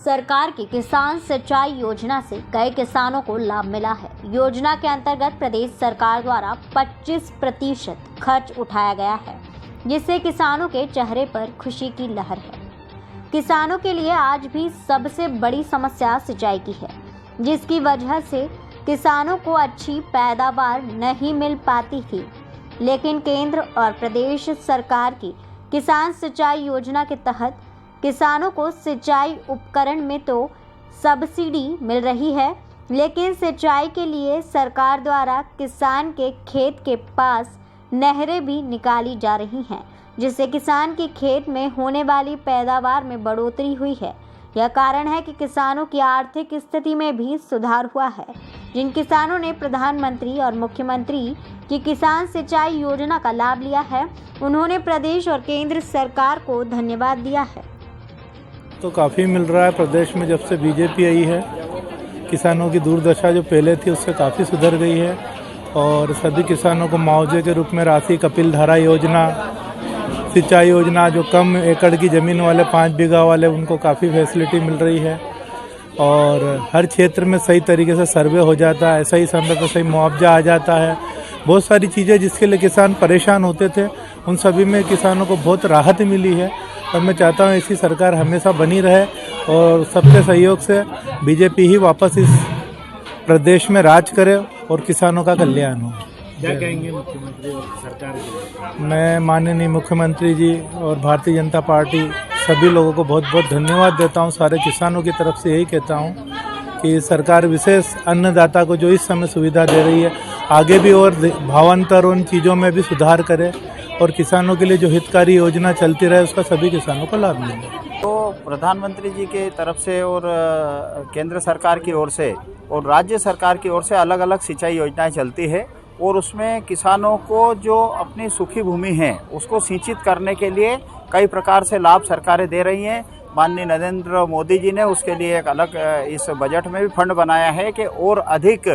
सरकार की किसान सिंचाई योजना से कई किसानों को लाभ मिला है। योजना के अंतर्गत प्रदेश सरकार द्वारा 25% खर्च उठाया गया है, जिससे किसानों के चेहरे पर खुशी की लहर है। किसानों के लिए आज भी सबसे बड़ी समस्या सिंचाई की है, जिसकी वजह से किसानों को अच्छी पैदावार नहीं मिल पाती थी। लेकिन केंद्र और प्रदेश सरकार की किसान सिंचाई योजना के तहत किसानों को सिंचाई उपकरण में तो सब्सिडी मिल रही है, लेकिन सिंचाई के लिए सरकार द्वारा किसान के खेत के पास नहरें भी निकाली जा रही हैं, जिससे किसान के खेत में होने वाली पैदावार में बढ़ोतरी हुई है। यह कारण है कि किसानों की आर्थिक स्थिति में भी सुधार हुआ है। जिन किसानों ने प्रधानमंत्री और मुख्यमंत्री की किसान सिंचाई योजना का लाभ लिया है, उन्होंने प्रदेश और केंद्र सरकार को धन्यवाद दिया है। तो काफ़ी मिल रहा है प्रदेश में। जब से बीजेपी आई है, किसानों की दुर्दशा जो पहले थी उससे काफ़ी सुधर गई है और सभी किसानों को मुआवजे के रूप में राशि, कपिल धारा योजना, सिंचाई योजना, जो कम एकड़ की ज़मीन वाले 5 बीघा वाले, उनको काफ़ी फैसिलिटी मिल रही है और हर क्षेत्र में सही तरीके से सर्वे हो जाता है, सही समय पर सही मुआवजा आ जाता है। बहुत सारी चीज़ें जिसके लिए किसान परेशान होते थे, उन सभी में किसानों को बहुत राहत मिली है और मैं चाहता हूँ ऐसी सरकार हमेशा बनी रहे और सबके सहयोग से बीजेपी ही वापस इस प्रदेश में राज करे और किसानों का कल्याण हो। क्या कहेंगे मुख्यमंत्री और सरकार के? मैं माननीय मुख्यमंत्री जी और भारतीय जनता पार्टी सभी लोगों को बहुत बहुत धन्यवाद देता हूँ। सारे किसानों की तरफ से यही कहता हूँ कि सरकार विशेष अन्नदाता को जो इस समय सुविधा दे रही है, आगे भी और भावांतर उन चीज़ों में भी सुधार करे और किसानों के लिए जो हितकारी योजना चलती रहे उसका सभी किसानों को लाभ मिले। तो प्रधानमंत्री जी के तरफ से और केंद्र सरकार की ओर से और राज्य सरकार की ओर से अलग अलग सिंचाई योजनाएं चलती है और उसमें किसानों को जो अपनी सूखी भूमि है उसको सिंचित करने के लिए कई प्रकार से लाभ सरकारें दे रही हैं। माननीय नरेंद्र मोदी जी ने उसके लिए एक अलग इस बजट में भी फंड बनाया है कि और अधिक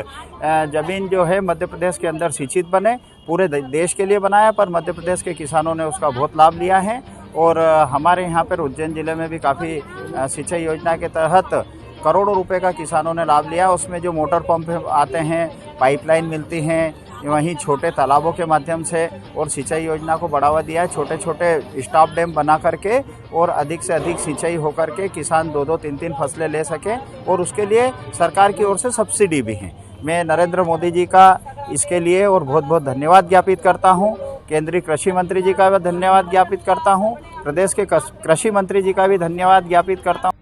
ज़मीन जो है मध्य प्रदेश के अंदर सिंचित बने। पूरे देश के लिए बनाया, पर मध्य प्रदेश के किसानों ने उसका बहुत लाभ लिया है और हमारे यहाँ पर उज्जैन जिले में भी काफ़ी सिंचाई योजना के तहत करोड़ों रुपए का किसानों ने लाभ लिया। उसमें जो मोटर पंप आते हैं, पाइपलाइन मिलती हैं, वहीं छोटे तालाबों के माध्यम से और सिंचाई योजना को बढ़ावा दिया है। छोटे छोटे स्टॉप डैम बना करके और अधिक से अधिक सिंचाई हो करके किसान 2-2, 3-3 फसलें ले सकें और उसके लिए सरकार की ओर से सब्सिडी भी है। मैं नरेंद्र मोदी जी का इसके लिए और बहुत बहुत धन्यवाद ज्ञापित करता हूँ। केंद्रीय कृषि मंत्री जी का भी धन्यवाद ज्ञापित करता हूँ। प्रदेश के कृषि मंत्री जी का भी धन्यवाद ज्ञापित करता हूँ।